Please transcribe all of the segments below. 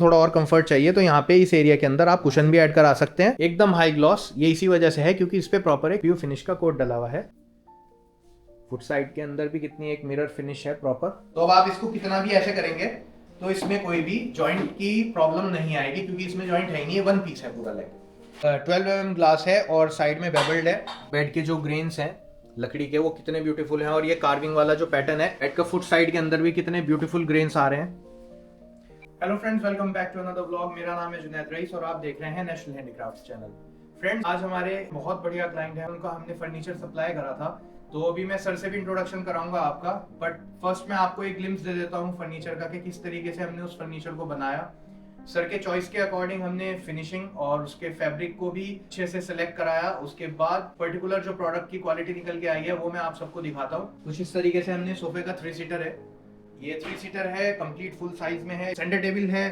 थोड़ा और कंफर्ट चाहिए तो यहाँ पे इस एरिया के अंदर आप कुशन भी ऐड करा सकते हैं। एकदम हाई ग्लॉस, ये इसी वजह से है क्योंकि इस पे प्रॉपर एक प्यू फिनिश का कोट डला हुआ है। फुट साइड के अंदर भी कितनी एक मिरर फिनिश है प्रॉपर। तो अब आप इसको कितना भी ऐसे करेंगे तो इसमें कोई भी जॉइंट की प्रॉब्लम नहीं आएगी क्योंकि इसमें जॉइंट है ही नहीं, वन पीस है पूरा लेग। 12 mm ग्लास है और साइड में बेबल्ड है। बेड के जो ग्रेन्स हैं लकड़ी के वो कितने ब्यूटीफुल हैं और ये कार्विंग वाला जो पैटर्न है बेड का फुट साइड के अंदर भी कितने ब्यूटीफुल ग्रेन्स आ रहे हैं। Hello friends, welcome back to another vlog. मेरा नाम है जुनैद रईस और आप देख रहे हैं नेशनल हैंडीक्राफ्ट्स चैनल। फ्रेंड्स, आज हमारे बहुत बढ़िया क्लाइंट है, उनका हमने फर्नीचर सप्लाई करा था, तो अभी मैं सर से भी इंट्रोडक्शन कराऊंगा आपका। बट फर्स्ट मैं आपको एक ग्लिम्स दे देता हूँ फर्नीचर का कि किस तरीके से हमने उस फर्नीचर को बनाया। सर के चॉइस के अकॉर्डिंग हमने फिनिशिंग और उसके फैब्रिक को भी अच्छे से सिलेक्ट कराया। उसके बाद पर्टिकुलर जो प्रोडक्ट की क्वालिटी निकल के आई है वो मैं आप सबको दिखाता हूँ। कुछ इस तरीके से हमने सोफे का 3 सीटर है, ये 3 सीटर है, कंप्लीट फुल साइज में है। सेंटर टेबल है,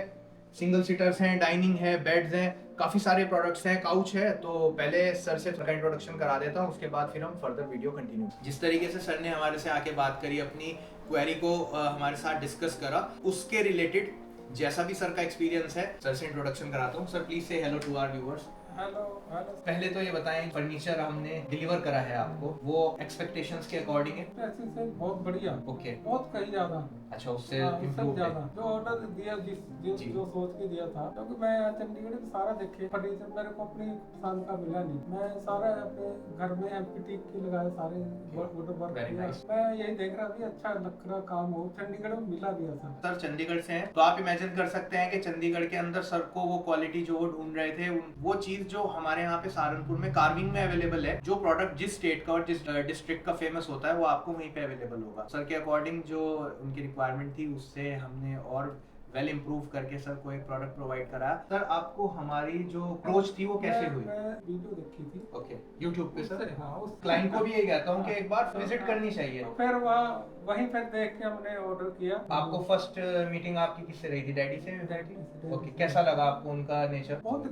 सिंगल सीटर्स हैं, डाइनिंग है, बेड्स हैं, काफी सारे प्रोडक्ट्स हैं, काउच है। तो पहले सर से थोड़ा इंट्रोडक्शन करा देता हूँ, उसके बाद फिर हम फर्दर वीडियो कंटिन्यू। जिस तरीके से सर ने हमारे से आके बात करी, अपनी क्वेरी को हमारे साथ डिस्कस करा, उसके रिलेटेड जैसा भी सर का एक्सपीरियंस है, सर से इंट्रोडक्शन कराता हूँ। सर प्लीज से hello to our viewers. Hello. पहले तो ये बताएं, फर्नीचर हमने डिलीवर करा है आपको, वो एक्सपेक्टेशंस के अकॉर्डिंग है? बहुत बढ़िया। ओके, बहुत कहीं ज्यादा। अच्छा, उससे इम्प्रूव ज्यादा जो ऑर्डर दिया, जो सोच के दिया था, क्योंकि मैं चंडीगढ़ में सारा देखे फर्नीचर मेरे को अपनी पसंद का मिला नहीं। मैं सारा अपने घर में एम्पिटीक के लगाए सारे वुड वर्क किया। मैं यही देख रहा था अच्छा लग रहा काम हो, चंडीगढ़ में मिला भी ऐसा। सर चंडीगढ़ से हैं तो आप इमेजिन कर सकते हैं कि चंडीगढ़ के अंदर सर को वो क्वालिटी जो वो ढूंढ रहे थे, वो चीज जो हमारे यहाँ पे सहारनपुर में कार्विंग में अवेलेबल है, जो प्रोडक्ट जिस स्टेट का और जिस डिस्ट्रिक्ट का फेमस होता है वो आपको वहीं पे अवेलेबल होगा। सर के अकॉर्डिंग जो उनकी रिक्वायरमेंट थी उससे हमने और वेल इम्प्रूव करके सर को एक प्रोडक्ट प्रोवाइड करा। सर आपको हमारी जो अप्रोच थी वो कैसे हुई? मैं वीडियो देखी थी। ओके, यूट्यूब पे सर। हाँ, उस क्लाइंट को भी यही कहता हूँ कि एक बार विजिट करनी चाहिए। तो फिर वहीं पर देख के हमने ऑर्डर किया। आपको फर्स्ट मीटिंग आपकी किससे रही थी? डैडी से? डैडी। ओके, कैसा लगा आपको उनका नेचर? बहुत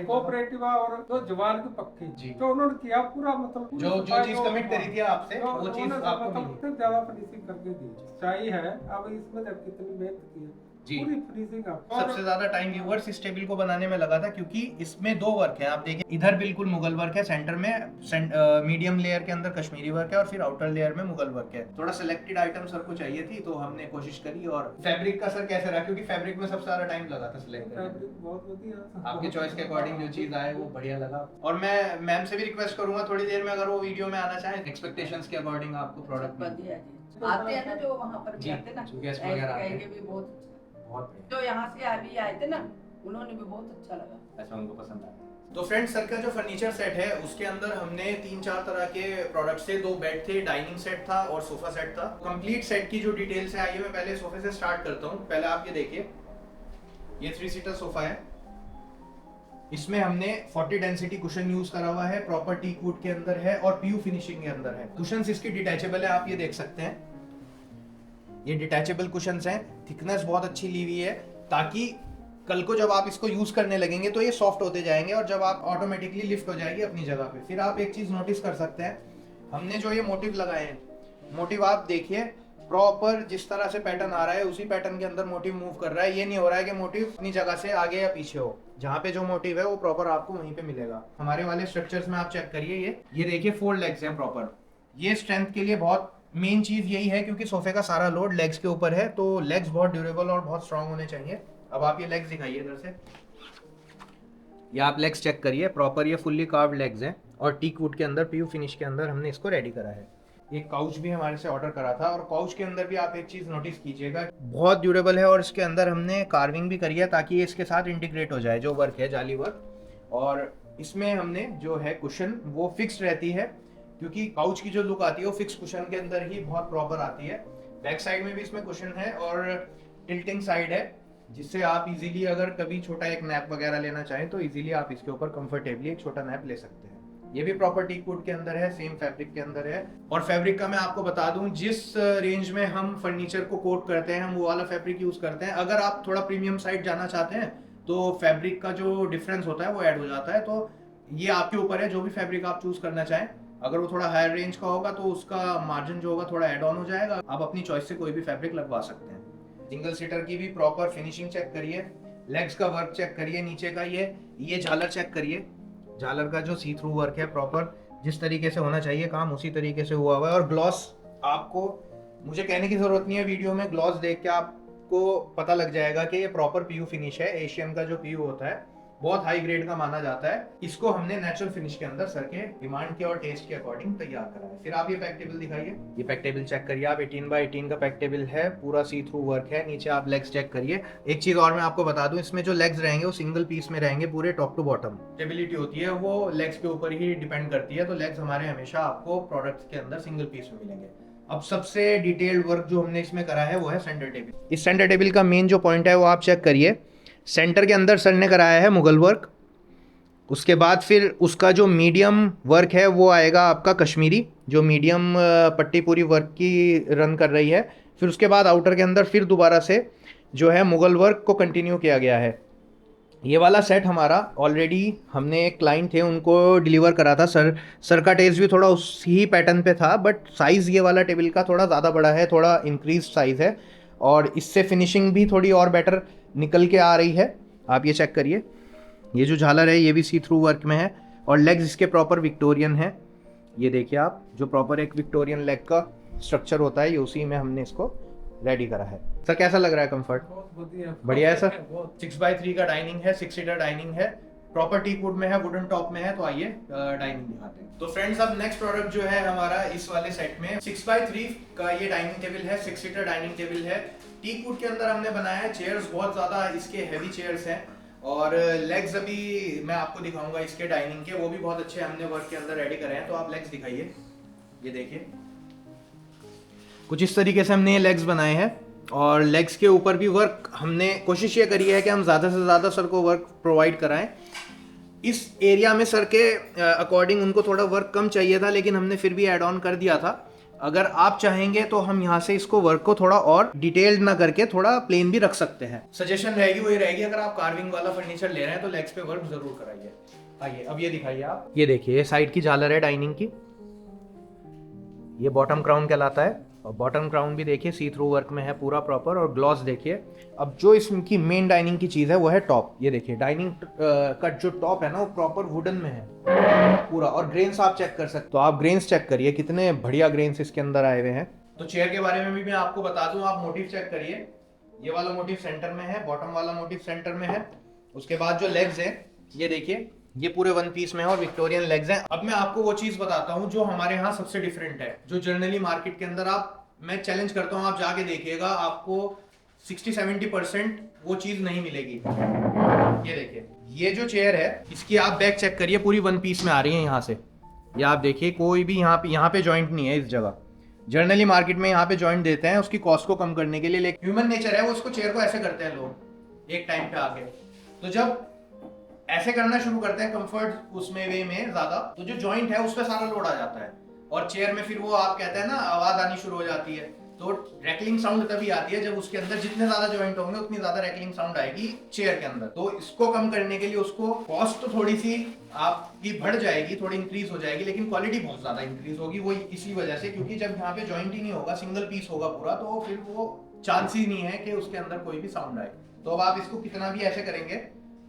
कोऑपरेटिव और जो जवान की पक्की जी, तो उन्होंने किया पूरा, मतलब जो चीज कमिट करी थी आपसे वो चीज आपको मिली। मतलब ज्यादा फिनिशिंग करके दी चाहिए है। अब इसमें जब कितनी मेहनत की है जी, पूरी फिनिशिंग। सबसे ज्यादा टाइम व्यूअर्स इस टेबल को बनाने में लगा था क्योंकि इसमें 2 वर्क है। आप देखिए, इधर बिल्कुल मुगल वर्क है, सेंटर में मीडियम लेयर के अंदर कश्मीरी वर्क है और फिर आउटर लेयर में मुगल वर्क है। थोड़ा सिलेक्टेड आइटम सर को चाहिए थी तो हमने कोशिश करी। और फैब्रिक का सर कैसे रहा? क्योंकि फैब्रिक में सबसे ज्यादा टाइम लगा था सिलेक्ट करने में। फैब्रिक बहुत बढ़िया, आपके चॉइस के अकॉर्डिंग जो चीज आए वो बढ़िया लगा। और मैं मैम से भी रिक्वेस्ट करूंगा थोड़ी देर में, अगर वो वीडियो में आना चाहे, एक्सपेक्टेशंस के अकॉर्डिंग आपको प्रोडक्ट बढ़िया जी आते हैं ना, जो वहाँ पर भी आते हैं ना, गेस्ट वगैरह आते कहेंगे हैं, भी बहुत बहुत जो यहाँ से अभी आए थे ना, उन्होंने भी बहुत अच्छा लगा। अच्छा, उनको पसंद आया। तो फ्रेंड्स, सर का जो फर्नीचर सेट है उसके अंदर हमने 3-4 तरह के प्रोडक्ट्स थे। 2 बेड थे, डाइनिंग सेट था और सोफा सेट था। कंप्लीट सेट की जो डिटेल्स है, आइए मैं पहले सोफे से स्टार्ट करता हूँ। पहले आप ये देखिए, ये 3 सीटर सोफा है। इसमें हमने 40 डेंसिटी कुशन यूज करा हुआ है, प्रॉपर टीक वुड के अंदर है और पीयू फिनिशिंग के अंदर है। कुशंस इसकी डिटैचेबल है, आप ये देख सकते हैं, ये डिटैचेबल कुशंस हैं। थिकनेस बहुत अच्छी ली हुई है ताकि कल को जब आप इसको यूज करने लगेंगे तो ये सॉफ्ट होते जाएंगे और जब आप ऑटोमेटिकली लिफ्ट हो जाएगी अपनी जगह पे। फिर आप एक चीज नोटिस कर सकते हैं, हमने जो ये मोटिव लगाए हैं, मोटिव आप देखिए प्रॉपर जिस तरह से पैटर्न आ रहा है उसी पैटर्न के अंदर मोटिव मूव कर रहा है। ये नहीं हो रहा है कि मोटिव अपनी जगह से आगे या पीछे हो, जहाँ पे जो मोटिव है वो प्रॉपर आपको वहीं पे मिलेगा। हमारे वाले स्ट्रक्चर्स में आप चेक करिए, ये देखिए 4 लेग्स हैं प्रॉपर। ये स्ट्रेंथ के लिए बहुत मेन चीज यही है क्योंकि सोफे का सारा लोड लेग्स के ऊपर है, तो लेग्स बहुत ड्यूरेबल और बहुत स्ट्रांग होने चाहिए। अब आप ये लेग्स दिखाइए इधर से, ये आप लेग्स चेक करिए, प्रॉपर ये फुल्ली कार्व्ड लेग्स हैं और टीक वुड के अंदर पीयू फिनिश के अंदर हमने इसको रेडी करा है। एक काउच भी हमारे से ऑर्डर करा था और काउच के अंदर भी आप एक चीज नोटिस कीजिएगा, बहुत ड्यूरेबल है और इसके अंदर हमने कार्विंग भी करी है ताकि ये इसके साथ इंटीग्रेट हो जाए, जो वर्क है जाली वर्क। और इसमें हमने जो है कुशन वो फिक्स्ड रहती है क्योंकि काउच की जो लुक आती है वो फिक्स कुशन के अंदर ही बहुत प्रॉपर आती है। बैक साइड में भी इसमें कुशन है और टिल्टिंग साइड है, जिससे आप इजीली अगर कभी छोटा एक नैप वगैरह लेना चाहें तो इजीली आप इसके ऊपर कंफर्टेबली एक छोटा नैप ले सकते हैं। ये भी प्रॉपर टीक वुड के अंदर है, सेम फैब्रिक के अंदर है। और फैब्रिक का मैं आपको बता दूं, जिस रेंज में हम फर्नीचर को कोट करते हैं हम वो वाला फैब्रिक यूज करते हैं। अगर आप थोड़ा प्रीमियम साइड जाना चाहते हैं तो फैब्रिक का जो डिफरेंस होता है वो ऐड हो जाता है। तो ये आपके ऊपर है, जो भी फैब्रिक आप चूज करना चाहें। अगर वो थोड़ा हायर रेंज का होगा तो उसका मार्जिन जो होगा थोड़ा ऐड ऑन हो जाएगा, आप अपनी चॉइस से कोई भी फैब्रिक लगवा सकते हैं। सिंगल सीटर की भी प्रॉपर फिनिशिंग चेक करिए, लेग्स का वर्क चेक करिए, नीचे का ये झालर चेक करिए, झालर का जो सी थ्रू वर्क है प्रॉपर जिस तरीके से होना चाहिए काम उसी तरीके से हुआ हुआ है। और ग्लॉस आपको मुझे कहने की जरूरत नहीं है, वीडियो में ग्लॉस देख के आपको पता लग जाएगा कि ये प्रॉपर पीयू फिनिश है। एशियन का जो पीयू होता है बहुत हाई ग्रेड का माना जाता है। इसको हमने नेचुरल फिनिश के अंदर सर के डिमांड के और टेस्ट के अकॉर्डिंग तैयार करा है। फिर आप ये पैक टेबल दिखाइए, ये पैक टेबल चेक करिए आप, 18x18 का पैक टेबल है, पूरा सी थ्रू वर्क है। नीचे आप लेग्स चेक करिए। एक चीज और मैं आपको बता दूं, इसमें जो लेग्स रहेंगे वो सिंगल पीस में रहेंगे पूरे टॉप टू बॉटम। स्टेबिलिटी होती है वो लेग्स के ऊपर ही डिपेंड करती है, तो लेग्स हमारे हमेशा आपको प्रोडक्ट के अंदर सिंगल पीस में मिलेंगे। अब सबसे डिटेल्ड वर्क जो हमने इसमें करा है वो है सेंटर टेबल। इस सेंटर टेबल का मेन जो पॉइंट है वो आप चेक करिए। सेंटर के अंदर सर ने कराया है मुगल वर्क, उसके बाद फिर उसका जो मीडियम वर्क है वो आएगा आपका कश्मीरी, जो मीडियम पट्टी पूरी वर्क की रन कर रही है। फिर उसके बाद आउटर के अंदर फिर दोबारा से जो है मुगल वर्क को कंटिन्यू किया गया है। ये वाला सेट हमारा ऑलरेडी हमने एक क्लाइंट थे उनको डिलीवर करा था। सर का टेस्ट भी थोड़ा उसी पैटर्न पे था, बट साइज़ ये वाला टेबल का थोड़ा ज़्यादा बड़ा है, थोड़ा इंक्रीज साइज़ है और इससे फिनिशिंग भी थोड़ी और बेटर निकल के आ रही है। आप ये चेक करिए, ये जो झालर है ये भी सी थ्रू वर्क में है और लेग्स इसके प्रॉपर विक्टोरियन है। ये देखिए आप, जो प्रॉपर एक विक्टोरियन लेग का स्ट्रक्चर होता है ये उसी में हमने इसको रेडी करा है। सर कैसा लग रहा है कंफर्ट? बढ़िया है सर। 6x3 का डाइनिंग है, 6 सीटर डाइनिंग है, प्रॉपर टीक वुड में है, वुडन टॉप में है। तो आइए डाइनिंग दिखाते हैं। तो फ्रेंड्स अब नेक्स्ट प्रोडक्ट जो है हमारा इस वाले सेट में 6x3 का ये डाइनिंग टेबल है, 6 सीटर डाइनिंग टेबल है। टीक वुड के अंदर हमने बनाया है। चेयर्स बहुत ज्यादा इसके हैवी चेयर्स हैं और लेग्स अभी मैं आपको दिखाऊंगा इसके डाइनिंग के, वो भी बहुत अच्छे हमने वर्क के अंदर रेडी करे हैं। तो आप लेग्स दिखाइए, ये देखिए कुछ इस तरीके से हमने ये लेग्स बनाए हैं और लेग्स के ऊपर भी वर्क हमने कोशिश ये करी है कि हम ज़्यादा से ज़्यादा सर को वर्क प्रोवाइड कराएं। इस एरिया में सर के अकॉर्डिंग उनको थोड़ा वर्क कम चाहिए था, लेकिन हमने फिर भी ऐड ऑन कर दिया था। अगर आप चाहेंगे तो हम यहाँ से इसको वर्क को थोड़ा और डिटेल्ड ना करके थोड़ा प्लेन भी रख सकते हैं। सजेशन रहेगी वही रहेगी, अगर आप कार्विंग वाला फर्नीचर ले रहे हैं तो लेग्स पे वर्क जरूर कराइए। आइए अब ये दिखाइए आप, ये देखिए ये साइड की झालर है डाइनिंग की, ये बॉटम क्राउन कहलाता है और बॉटम क्राउन भी देखिए सी थ्रू वर्क में है पूरा प्रॉपर। और ग्लॉस देखिए। अब जो इसकी मेन डाइनिंग की चीज़ है वो है टॉप। ये देखिए डाइनिंग का जो टॉप है ना वो प्रॉपर वुडन में है पूरा। और ग्रेन्स आप चेक कर सकते हो, तो आप ग्रेन्स चेक करिए कितने बढ़िया ग्रेन्स इसके अंदर आए हुए हैं। तो चेयर के बारे में भी मैं आपको बता दूं, आप मोटिव चेक करिए। ये वाला मोटिव सेंटर में है, बॉटम वाला मोटिव सेंटर में है। उसके बाद जो लेग्स है ये देखिए ये पूरे वन पीस में है और विक्टोरियन लेग्स हैं। अब मैं आपको वो चीज बताता हूँ जो हमारे यहाँ सबसे डिफरेंट है, जो जनरली मार्केट के अंदर आप, मैं चैलेंज करता हूँ आप जाके देखिएगा, आपको 60-70% वो चीज नहीं मिलेगी। ये देखिए ये जो चेयर है इसकी आप बैक चेक करिए, पूरी वन पीस में आ रही है यहाँ से। ये आप देखिए कोई भी यहाँ पे जॉइंट नहीं है इस जगह। जनरली मार्केट में यहाँ पे जॉइंट देते हैं उसकी कॉस्ट को कम करने के लिए, लेकिन ह्यूमन नेचर है वो उसको चेयर को ऐसे करते हैं लोग एक टाइम पे आके। तो जब ऐसे करना शुरू करते हैं कंफर्ट उसमें वे में ज्यादा, तो जो जॉइंट है उस पर सारा लोड आ जाता है और चेयर में फिर वो आप कहते हैं ना आवाज आनी शुरू हो जाती है। तो रैकलिंग साउंड तभी आती है जब उसके अंदर जितने ज्यादा जॉइंट होंगे उतनी ज्यादा रैकलिंग साउंड आएगी चेयर के अंदर। तो इसको कम करने के लिए उसको कॉस्ट तो थोड़ी सी आपकी बढ़ जाएगी, थोड़ी इंक्रीज हो जाएगी, लेकिन क्वालिटी बहुत ज्यादा इंक्रीज होगी। वो इसी वजह से क्योंकि जब यहाँ पे जॉइंट ही नहीं होगा, सिंगल पीस होगा पूरा, तो फिर वो चांस ही नहीं है कि उसके अंदर कोई भी साउंड आए। तो अब आप इसको कितना भी ऐसे करेंगे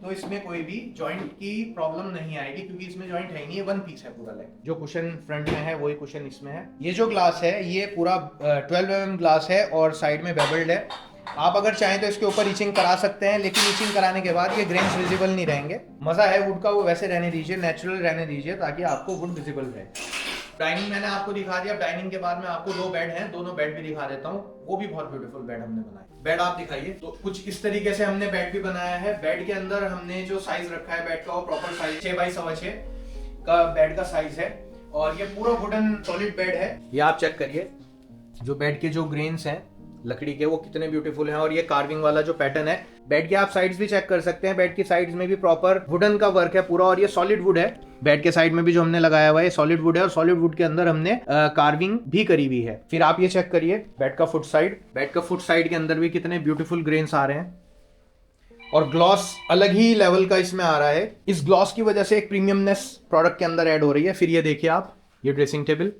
तो इसमें कोई भी जॉइंट की प्रॉब्लम नहीं आएगी क्योंकि इसमें जॉइंट है ही नहीं, वन पीस है पूरा लेग। जो कुशन फ्रंट में है वही कुशन इसमें है। ये जो ग्लास है ये पूरा 12 mm ग्लास है और साइड में बेबल्ड है। आप अगर चाहें तो इसके ऊपर इचिंग करा सकते हैं, लेकिन इचिंग कराने के बाद ये ग्रेन्स विजिबल नहीं रहेंगे। मजा है वुड का वो वैसे रहने दीजिए, नेचुरल रहने दीजिए ताकि आपको वुड विजिबल रहे। डाइनिंग मैंने आपको दिखा दिया। डाइनिंग के बाद में आपको 2 बेड हैं, दोनों बेड भी दिखा देता हूँ। वो भी बहुत ब्यूटीफुल बेड हमने बनाए। बेड आप दिखाइए। तो कुछ इस तरीके से हमने बेड भी बनाया है। बेड के अंदर हमने जो साइज रखा है बेड का वो प्रॉपर साइज 6x6.5 का बेड का साइज है और ये पूरा वुडन सॉलिड बेड है। ये आप चेक करिए जो बेड के जो ग्रेन्स हैं लकड़ी के वो कितने ब्यूटीफुल हैं और ये कार्विंग वाला जो पैटर्न है। बेड के आप साइड्स भी चेक कर सकते हैं, बेड की साइड्स में भी प्रॉपर वुडन का वर्क है पूरा और ये सॉलिड वुड है। बेड के साइड में भी जो हमने लगाया हुआ है सॉलिड वुड है और सॉलिड वुड के अंदर हमने कार्विंग भी करी हुई है। फिर आप ये चेक करिए बेड का फुट साइड। बेड का फुट साइड के अंदर भी कितने ब्यूटीफुल ग्रेन्स आ रहे हैं और ग्लॉस अलग ही लेवल का इसमें आ रहा है। इस ग्लॉस की वजह से एक प्रीमियमनेस प्रोडक्ट के अंदर ऐड हो रही है। फिर ये देखिए आप ये ड्रेसिंग टेबल,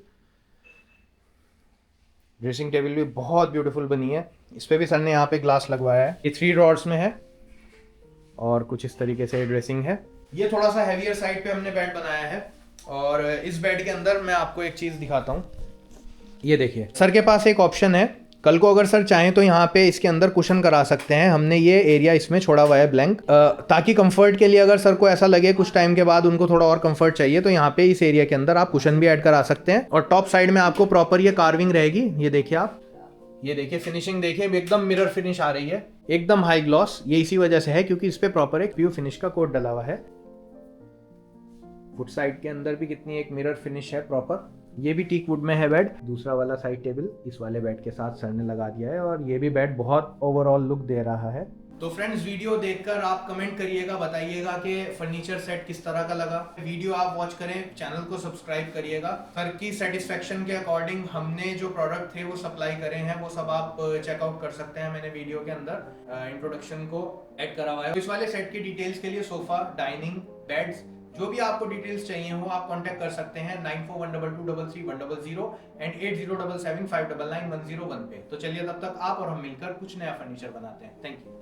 ड्रेसिंग टेबल भी बहुत ब्यूटीफुल बनी है। इस पे भी सर ने यहाँ पे ग्लास लगवाया है। ये 3 ड्रॉर्स में है और कुछ इस तरीके से ड्रेसिंग है। ये थोड़ा सा हैवियर साइड पे हमने बेड बनाया है और इस बेड के अंदर मैं आपको एक चीज दिखाता हूँ। ये देखिए सर के पास एक ऑप्शन है, कल को अगर सर चाहें तो यहाँ पे इसके अंदर कुशन करा सकते हैं। हमने ये एरिया इसमें छोड़ा हुआ है ब्लैंक, ताकि कंफर्ट के लिए अगर सर को ऐसा लगे कुछ टाइम के बाद उनको थोड़ा और कंफर्ट चाहिए तो यहाँ पे इस एरिया के अंदर आप कुशन भी ऐड करा सकते हैं। और टॉप साइड में आपको प्रॉपर ये कार्विंग रहेगी। ये देखिए आप, ये देखिए फिनिशिंग देखिए, एकदम मिरर फिनिश आ रही है, एकदम हाई ग्लॉस। ये इसी वजह से है क्योंकि इस पे प्रॉपर एक प्यू फिनिश का कोट डला हुआ है। फुट साइड के अंदर भी कितनी एक मिरर फिनिश है प्रॉपर। ये भी टीक वुड में है बेड। दूसरा वाला साइड टेबल इस वाले बेड के साथ सर ने लगा दिया है और ये भी बेड बहुत ओवरऑल लुक दे रहा है। तो फ्रेंड्स वीडियो देखकर आप कमेंट करिएगा, बताइएगा कि फर्नीचर सेट किस तरह का लगा। वीडियो आप वॉच करें, चैनल को सब्सक्राइब करिएगा। सर की सेटिस्फेक्शन के अकॉर्डिंग हमने जो प्रोडक्ट थे वो सप्लाई करे हैं, वो सब आप चेकआउट कर सकते हैं। मैंने वीडियो के अंदर इंट्रोडक्शन को ऐड करा हुआ है। इस वाले सेट की डिटेल्स के लिए सोफा, डाइनिंग, बेड्स, जो भी आपको डिटेल्स चाहिए हो आप कांटेक्ट कर सकते हैं 9412233100 एंड 807775999101 पे। तो चलिए तब तक आप और हम मिलकर कुछ नया फर्नीचर बनाते हैं। Thank you.